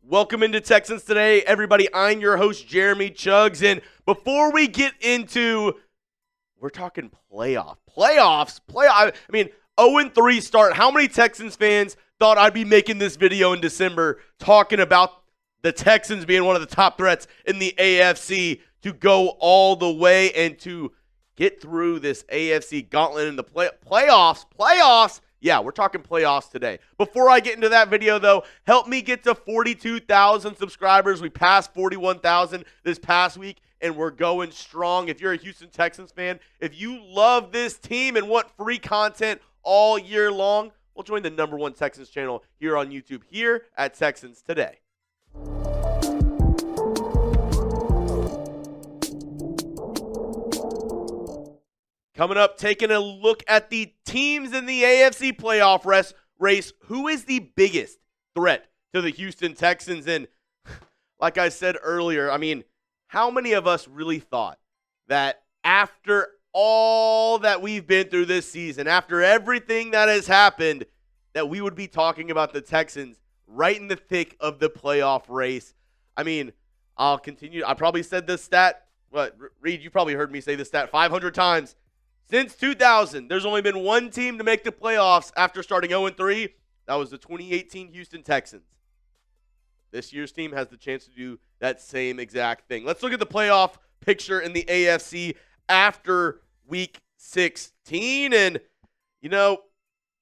Welcome into Texans Today, everybody. I'm your host, Jeremy Chuggs, and before we get into, we're talking playoffs. I mean, 0-3 start. How many Texans fans thought I'd be making this video in December talking about the Texans being one of the top threats in the AFC to go all the way and to get through this AFC gauntlet in the playoffs? Yeah, we're talking playoffs today. Before I get into that video, though, help me get to 42,000 subscribers. We passed 41,000 this past week, and we're going strong. If you're a Houston Texans fan, if you love this team and want free content all year long, well, join the #1 Texans channel here on YouTube, here at Texans Today. Coming up, taking a look at the teams in the AFC playoff race. Who is the biggest threat to the Houston Texans? And like I said earlier, I mean, how many of us really thought that after all that we've been through this season, after everything that has happened, that we would be talking about the Texans right in the thick of the playoff race? I mean, I'll continue. I probably said this stat. Reed, you probably heard me say this stat 500 times. Since 2000, there's only been one team to make the playoffs after starting 0-3. That was the 2018 Houston Texans. This year's team has the chance to do that same exact thing. Let's look at the playoff picture in the AFC after Week 16. And, you know,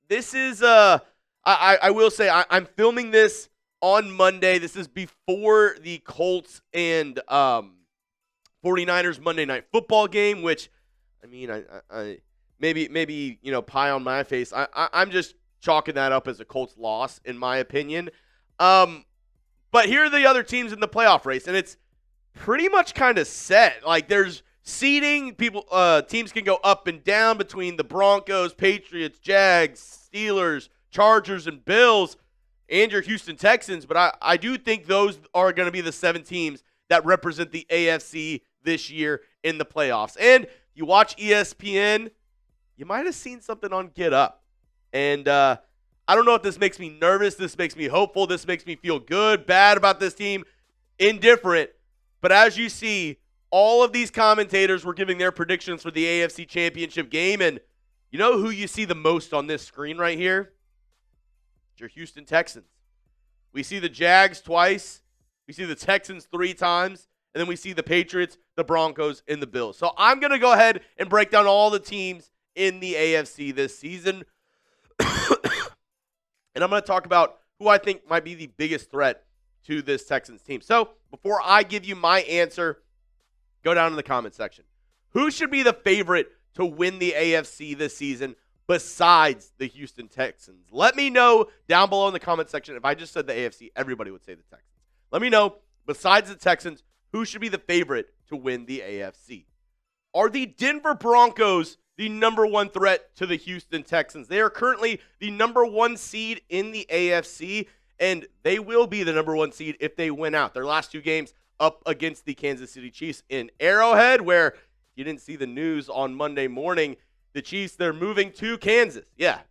this is, I will say, I'm filming this on Monday. This is before the Colts and 49ers Monday Night Football game, which, I mean, I maybe you know, pie on my face. I'm just chalking that up as a Colts loss, in my opinion. But here are the other teams in the playoff race, and it's pretty much kind of set. Like, there's seeding. Teams can go up and down between the Broncos, Patriots, Jags, Steelers, Chargers, and Bills, and your Houston Texans. But I do think those are going to be the 7 teams that represent the AFC this year in the playoffs. And you watch ESPN, you might have seen something on Get Up. And I don't know if this makes me nervous, this makes me hopeful, this makes me feel good, bad about this team, indifferent. But as you see, all of these commentators were giving their predictions for the AFC Championship game. And you know who you see the most on this screen right here? It's your Houston Texans. We see the Jags twice. We see the Texans 3 times. And then we see the Patriots, the Broncos, and the Bills. So I'm going to go ahead and break down all the teams in the AFC this season. And I'm going to talk about who I think might be the biggest threat to this Texans team. So before I give you my answer, go down in the comment section. Who should be the favorite to win the AFC this season besides the Houston Texans? Let me know down below in the comment section. If I just said the AFC, everybody would say the Texans. Let me know, besides the Texans, who should be the favorite to win the AFC? Are the Denver Broncos the #1 threat to the Houston Texans? They are currently the #1 seed in the AFC, and they will be the #1 seed if they win out. Their last 2 games up against the Kansas City Chiefs in Arrowhead, where, if you didn't see the news on Monday morning, the Chiefs, they're moving to Kansas. Yeah,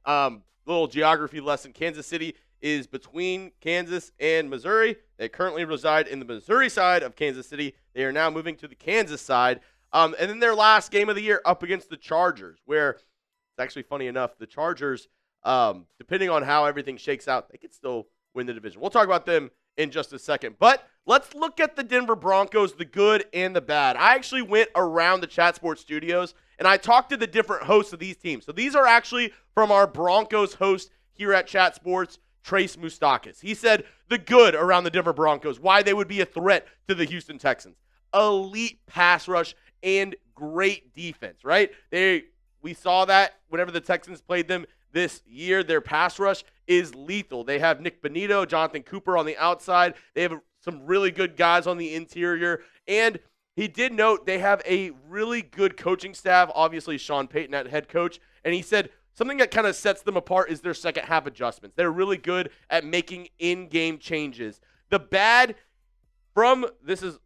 little geography lesson. Kansas City is between Kansas and Missouri. They currently reside in the Missouri side of Kansas City. They are now moving to the Kansas side. And then their last game of the year up against the Chargers, where it's actually funny enough, the Chargers, depending on how everything shakes out, they could still win the division. We'll talk about them in just a second. But let's look at the Denver Broncos, the good and the bad. I actually went around the Chat Sports studios, and I talked to the different hosts of these teams. So these are actually from our Broncos host here at Chat Sports, Trace Moustakis. He said the good around the Denver Broncos, why they would be a threat to the Houston Texans. Elite pass rush and great defense, right? We saw that whenever the Texans played them this year. Their pass rush is lethal. They have Nick Bonito, Jonathan Cooper on the outside. They have some really good guys on the interior. And he did note they have a really good coaching staff, obviously Sean Payton at head coach. And he said something that kind of sets them apart is their second half adjustments. They're really good at making in-game changes. The bad this is,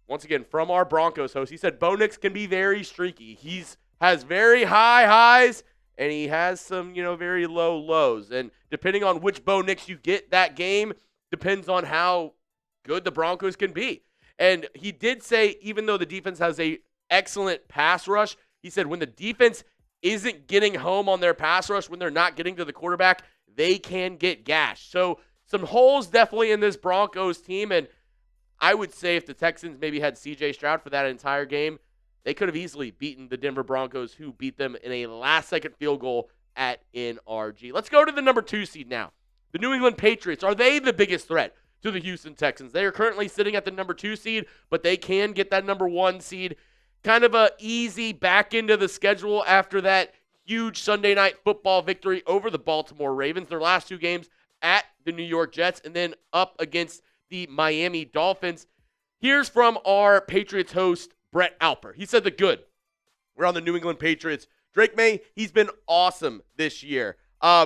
once again, from our Broncos host. He said Bo Nix can be very streaky. Has very high highs, and he has some, very low lows. And depending on which Bo Nix you get that game, depends on how good the Broncos can be. And he did say, even though the defense has a excellent pass rush, he said when the defense isn't getting home on their pass rush, when they're not getting to the quarterback, they can get gashed. So some holes definitely in this Broncos team, and I would say if the Texans maybe had C.J. Stroud for that entire game, they could have easily beaten the Denver Broncos, who beat them in a last-second field goal at NRG. Let's go to the number 2 seed now. The New England Patriots. Are they the biggest threat to the Houston Texans? They are currently sitting at the number 2 seed, but they can get that number 1 seed. Kind of a easy back into the schedule after that huge Sunday night football victory over the Baltimore Ravens. Their last 2 games at the New York Jets and then up against the Miami Dolphins. Here's from our Patriots host, Brett Alper. He said the good. We're on the New England Patriots. Drake Maye, he's been awesome this year.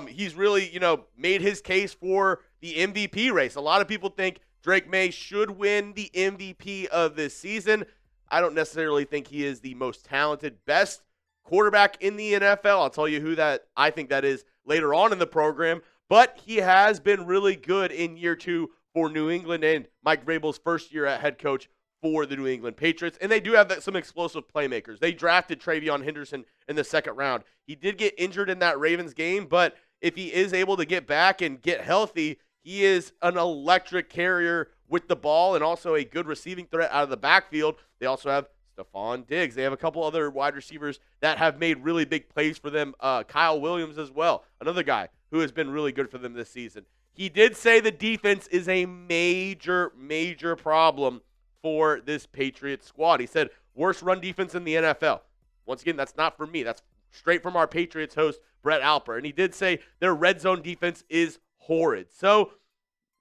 He's really, made his case for the MVP race. A lot of people think Drake Maye should win the MVP of this season. I don't necessarily think he is the most talented, best quarterback in the NFL. I'll tell you who that I think that is later on in the program. But he has been really good in year 2 for New England and Mike Vrabel's first year at head coach for the New England Patriots. And they do have some explosive playmakers. They drafted Travion Henderson in the 2nd round. He did get injured in that Ravens game, but if he is able to get back and get healthy, he is an electric carrier with the ball and also a good receiving threat out of the backfield. They also have Stephon Diggs. They have a couple other wide receivers that have made really big plays for them. Kyle Williams as well, another guy who has been really good for them this season. He did say the defense is a major, major problem for this Patriots squad. He said, worst run defense in the NFL. Once again, that's not from me. That's straight from our Patriots host, Brett Alper. And he did say their red zone defense is horrid. So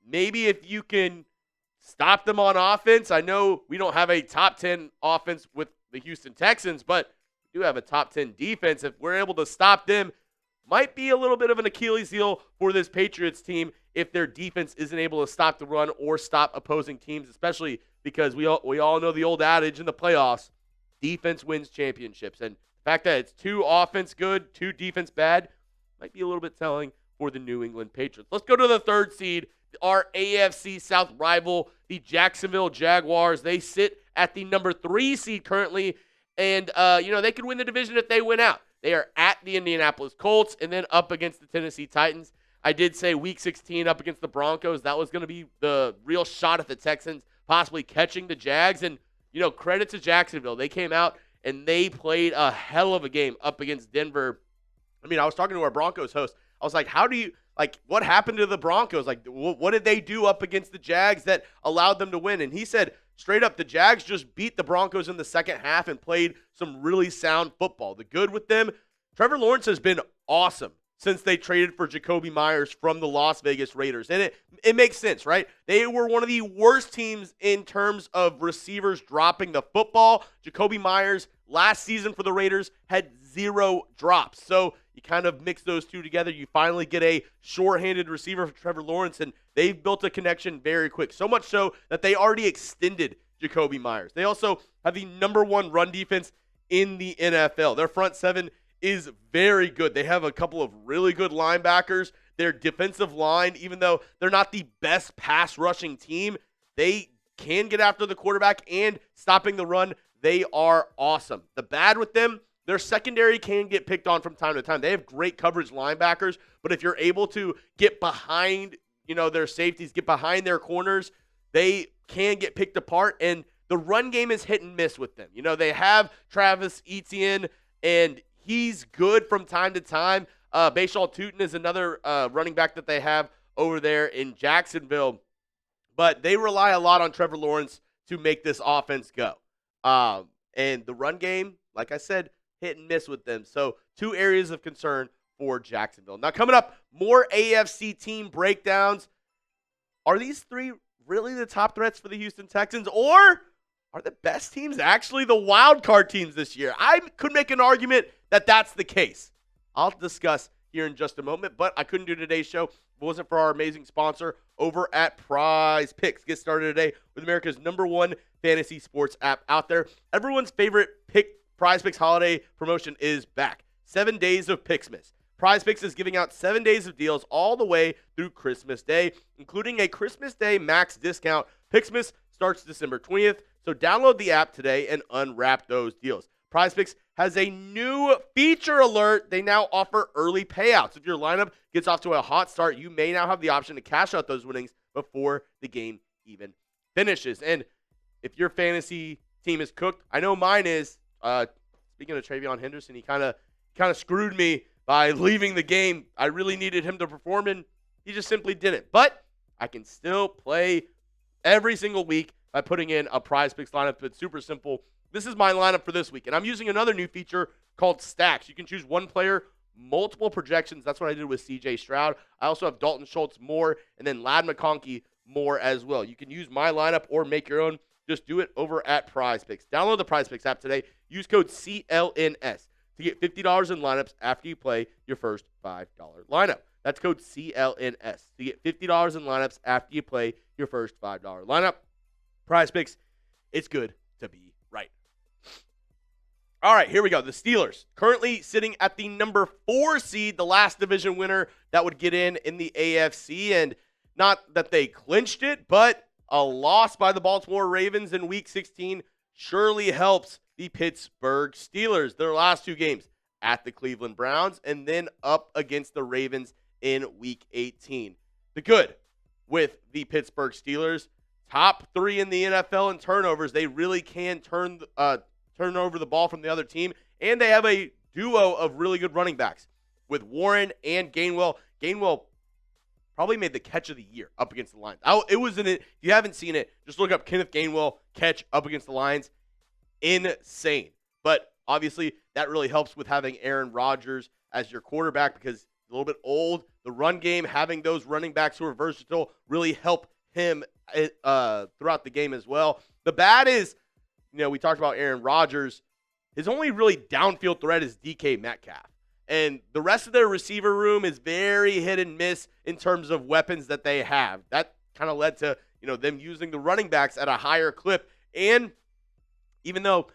maybe if you can stop them on offense. I know we don't have a top 10 offense with the Houston Texans, but we do have a top 10 defense. If we're able to stop them, might be a little bit of an Achilles heel for this Patriots team if their defense isn't able to stop the run or stop opposing teams, especially because we all know the old adage in the playoffs, defense wins championships. And the fact that it's 2 offense good, 2 defense bad, might be a little bit telling for the New England Patriots. Let's go to the 3rd seed, our AFC South rival, the Jacksonville Jaguars. They sit at the number 3 seed currently, and they could win the division if they win out. They are at the Indianapolis Colts and then up against the Tennessee Titans. I did say Week 16 up against the Broncos. That was going to be the real shot at the Texans possibly catching the Jags. And, credit to Jacksonville. They came out and they played a hell of a game up against Denver. I was talking to our Broncos host. I was like, what happened to the Broncos? What did they do up against the Jags that allowed them to win? And he said, straight up, the Jags just beat the Broncos in the second half and played some really sound football. The good with them, Trevor Lawrence has been awesome since they traded for Jacoby Myers from the Las Vegas Raiders. And it makes sense, right? They were one of the worst teams in terms of receivers dropping the football. Jacoby Myers last season for the Raiders had 0 drops. So you kind of mix those two together. You finally get a short-handed receiver for Trevor Lawrence, and they've built a connection very quick. So much so that they already extended Jacoby Myers. They also have the number 1 run defense in the NFL. Their front 7 is very good. They have a couple of really good linebackers. Their defensive line, even though they're not the best pass rushing team, they can get after the quarterback and stopping the run. They are awesome. The bad with them, their secondary can get picked on from time to time. They have great coverage linebackers, but if you're able to get behind, their safeties, get behind their corners, they can get picked apart. And the run game is hit and miss with them. They have Travis Etienne, and he's good from time to time. Bashaw Tutin is another running back that they have over there in Jacksonville. But they rely a lot on Trevor Lawrence to make this offense go. And the run game, like I said, hit and miss with them. So 2 areas of concern for Jacksonville. Now coming up, more AFC team breakdowns. Are these 3 really the top threats for the Houston Texans, or are the best teams actually the wild card teams this year? I could make an argument that that's the case. I'll discuss here in just a moment, but I couldn't do today's show if it wasn't for our amazing sponsor over at Prize Picks. Get started today with America's number 1 fantasy sports app out there. Everyone's favorite Prize Picks holiday promotion is back. 7 days of Picksmas. PrizePicks is giving out 7 days of deals all the way through Christmas Day, including a Christmas Day max discount. Picksmas starts December 20th, so download the app today and unwrap those deals. PrizePicks has a new feature alert. They now offer early payouts. If your lineup gets off to a hot start, you may now have the option to cash out those winnings before the game even finishes. And if your fantasy team is cooked, I know mine is. Speaking of Travion Henderson, he kind of screwed me by leaving the game. I really needed him to perform, and he just simply didn't. But I can still play every single week by putting in a PrizePicks lineup. It's super simple. This is my lineup for this week, and I'm using another new feature called Stacks. You can choose one player, multiple projections. That's what I did with C.J. Stroud. I also have Dalton Schultz more, and then Ladd McConkey more as well. You can use my lineup or make your own. Just do it over at PrizePicks. Download the PrizePicks app today. Use code CLNS to get $50 in lineups after you play your first $5 lineup. That's code CLNS to get $50 in lineups after you play your first $5 lineup. PrizePicks, it's good to be right. All right, here we go. The Steelers currently sitting at the number 4 seed, the last division winner that would get in the AFC. And not that they clinched it, but a loss by the Baltimore Ravens in Week 16 surely helps the Pittsburgh Steelers. Their last 2 games at the Cleveland Browns and then up against the Ravens in Week 18. The good with the Pittsburgh Steelers, top 3 in the NFL in turnovers. They really can turn over the ball from the other team, and they have a duo of really good running backs with Warren and Gainwell. Gainwell probably made the catch of the year up against the Lions. If you haven't seen it, just look up Kenneth Gainwell catch up against the Lions. Insane. But obviously, that really helps with having Aaron Rodgers as your quarterback because he's a little bit old. The run game, having those running backs who are versatile, really help him throughout the game as well. The bad is, we talked about Aaron Rodgers. His only really downfield threat is DK Metcalf. And the rest of their receiver room is very hit and miss in terms of weapons that they have. That kind of led to, them using the running backs at a higher clip. And even though,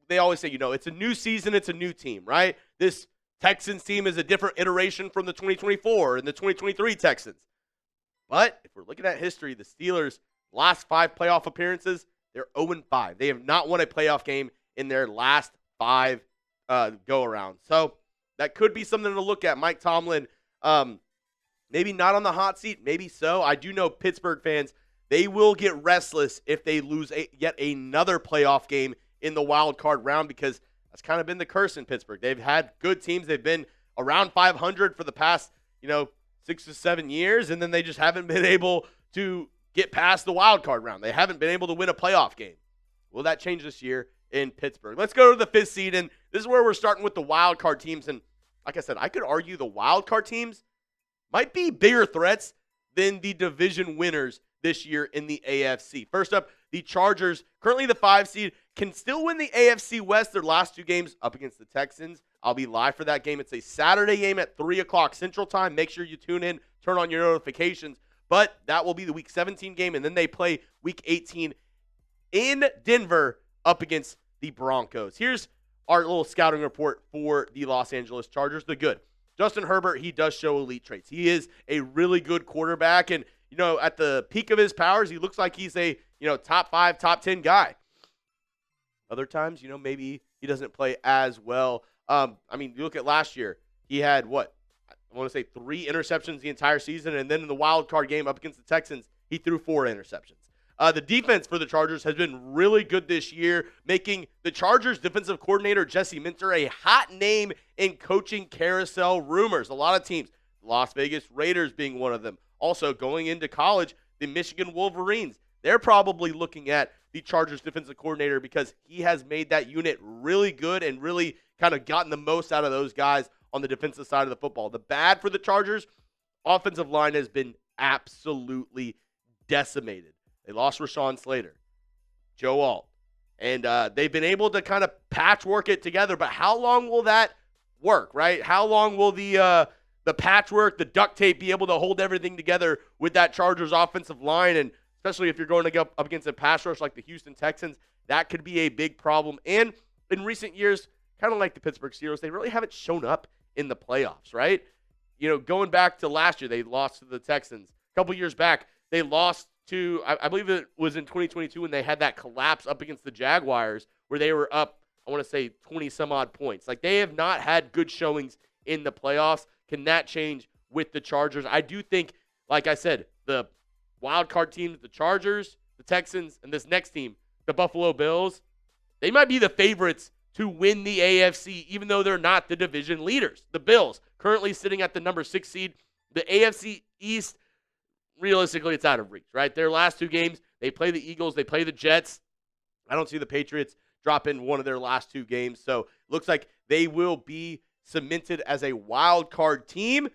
they always say, it's a new season, it's a new team, right? This Texans team is a different iteration from the 2024 and the 2023 Texans. But if we're looking at history, the Steelers' last 5 playoff appearances, they're 0-5. They have not won a playoff game in their last 5 go-around. So that could be something to look at. Mike Tomlin, maybe not on the hot seat, maybe so. I do know Pittsburgh fans, they will get restless if they lose yet another playoff game in the wild card round because that's kind of been the curse in Pittsburgh. They've had good teams. They've been around 500 for the past, 6 to 7 years, and then they just haven't been able to get past the wild card round. They haven't been able to win a playoff game. Will that change this year in Pittsburgh? Let's go to the 5th seed, and this is where we're starting with the wild card teams. And like I said, I could argue the wild card teams might be bigger threats than the division winners this year in the AFC. First up, the Chargers, currently the 5 seed, can still win the AFC West. Their last 2 games up against the Texans. I'll be live for that game. It's a Saturday game at 3 o'clock Central Time. Make sure you tune in, turn on your notifications. But that will be the Week 17 game, and then they play Week 18 in Denver up against the Broncos. Here's our little scouting report for the Los Angeles Chargers. The good. Justin Herbert, he does show elite traits. He is a really good quarterback, and, at the peak of his powers, he looks like he's a, top 5, top 10 guy. Other times, maybe he doesn't play as well. You look at last year. He had, I want to say 3 interceptions the entire season, and then in the wild card game up against the Texans, he threw 4 interceptions. The defense for the Chargers has been really good this year, making the Chargers defensive coordinator Jesse Minter a hot name in coaching carousel rumors. A lot of teams, Las Vegas Raiders being one of them. Also, going into college, the Michigan Wolverines, they're probably looking at the Chargers defensive coordinator because he has made that unit really good and really kind of gotten the most out of those guys on the defensive side of the football. The bad for the Chargers, offensive line has been absolutely decimated. They lost Rashawn Slater, Joe Alt, and they've been able to kind of patchwork it together. But how long will that work, right? How long will the patchwork, the duct tape be able to hold everything together with that Chargers offensive line? And especially if you're going to go up against a pass rush like the Houston Texans, that could be a big problem. And in recent years, kind of like the Pittsburgh Steelers, they really haven't shown up in the playoffs, right? Going back to last year, they lost to the Texans. A couple years back, they lost to, I believe it was in 2022 when they had that collapse up against the Jaguars where they were up, I want to say, 20-some-odd points. Like, they have not had good showings in the playoffs. Can that change with the Chargers? I do think, like I said, the wild card teams, the Chargers, the Texans, and this next team, the Buffalo Bills, they might be the favorites to win the AFC, even though they're not the division leaders. The Bills, currently sitting at the number 6 seed. The AFC East, realistically, it's out of reach, right? Their last 2 games, they play the Eagles, they play the Jets. I don't see the Patriots drop in one of their last 2 games. So it looks like they will be cemented as a wild card team,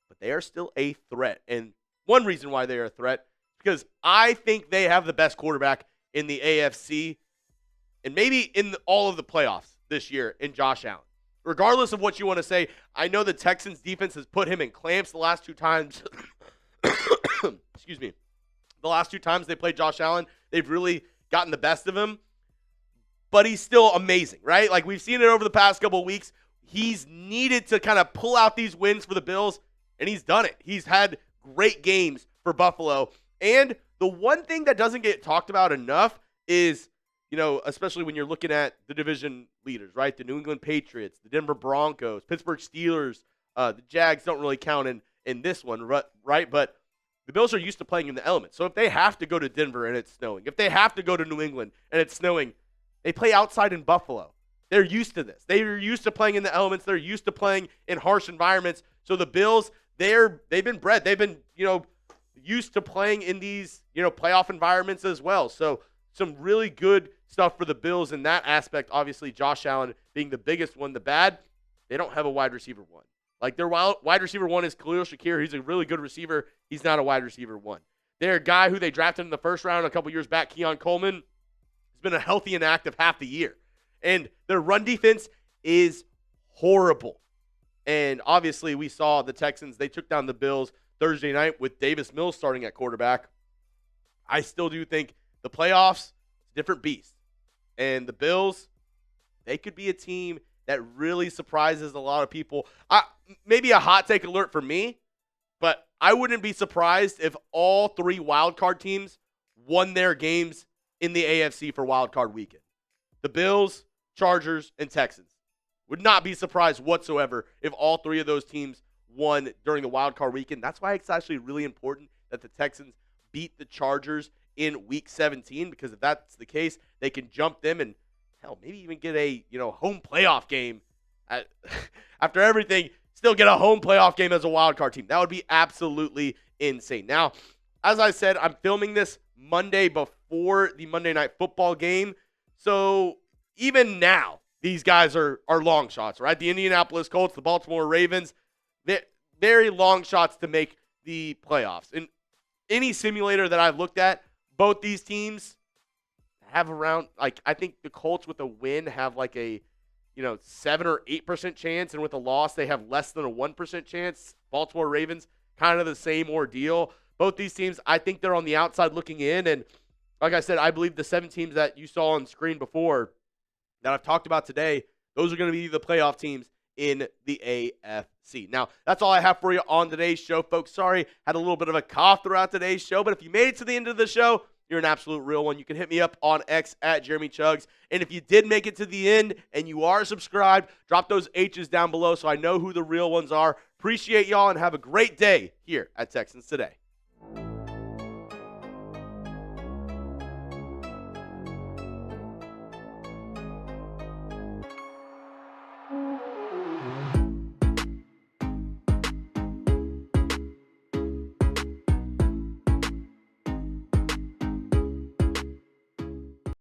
but they are still a threat. And one reason why they are a threat is because I think they have the best quarterback in the AFC and maybe in all of the playoffs this year in Josh Allen. Regardless of what you want to say, I know the Texans defense has put him in clamps the last 2 times. Excuse me. The last 2 times they played Josh Allen, they've really gotten the best of him. But he's still amazing, right? Like, we've seen it over the past couple of weeks. He's needed to kind of pull out these wins for the Bills, and he's done it. He's had great games for Buffalo. And the one thing that doesn't get talked about enough is, especially when you're looking at the division leaders, right? The New England Patriots, the Denver Broncos, Pittsburgh Steelers, the Jags don't really count in this one, right? But the Bills are used to playing in the elements. So if they have to go to Denver and it's snowing, if they have to go to New England and it's snowing, they play outside in Buffalo. They're used to this. They're used to playing in the elements. They're used to playing in harsh environments. So the Bills, they've been bred. They've been, used to playing in these, playoff environments as well. So some really good stuff for the Bills in that aspect. Obviously, Josh Allen being the biggest one. The bad, they don't have a wide receiver 1. Like, their wide receiver 1 is Khalil Shakir. He's a really good receiver. He's not a wide receiver 1. Their guy who they drafted in the first round a couple years back, Keon Coleman, has been a healthy and active half the year. And their run defense is horrible. And obviously, we saw the Texans, they took down the Bills Thursday night with Davis Mills starting at quarterback. I still do think the playoffs, it's a different beast. And the Bills, they could be a team that really surprises a lot of people. Maybe a hot take alert for me, but I wouldn't be surprised if all 3 wildcard teams won their games in the AFC for wildcard weekend. The Bills, Chargers, and Texans. Would not be surprised whatsoever if all 3 of those teams won during the wildcard weekend. That's why it's actually really important that the Texans beat the Chargers in Week 17, because if that's the case, they can jump them and, hell, maybe even get a home playoff game. After everything, still get a home playoff game as a wildcard team. That would be absolutely insane. Now, as I said, I'm filming this Monday before the Monday Night Football game. So even now, these guys are long shots, right? The Indianapolis Colts, the Baltimore Ravens, they're very long shots to make the playoffs. In any simulator that I've looked at, both these teams have around, I think the Colts with a win have a 7 or 8% chance, and with a loss, they have less than a 1% chance. Baltimore Ravens, kind of the same ordeal. Both these teams, I think they're on the outside looking in, and like I said, I believe the 7 teams that you saw on screen before that I've talked about today, those are going to be the playoff teams in the AFC. Now, that's all I have for you on today's show, folks. Sorry, had a little bit of a cough throughout today's show, but if you made it to the end of the show, you're an absolute real one. You can hit me up on X at Jeremy Chuggs. And if you did make it to the end and you are subscribed, drop those H's down below so I know who the real ones are. Appreciate y'all and have a great day here at Texans Today.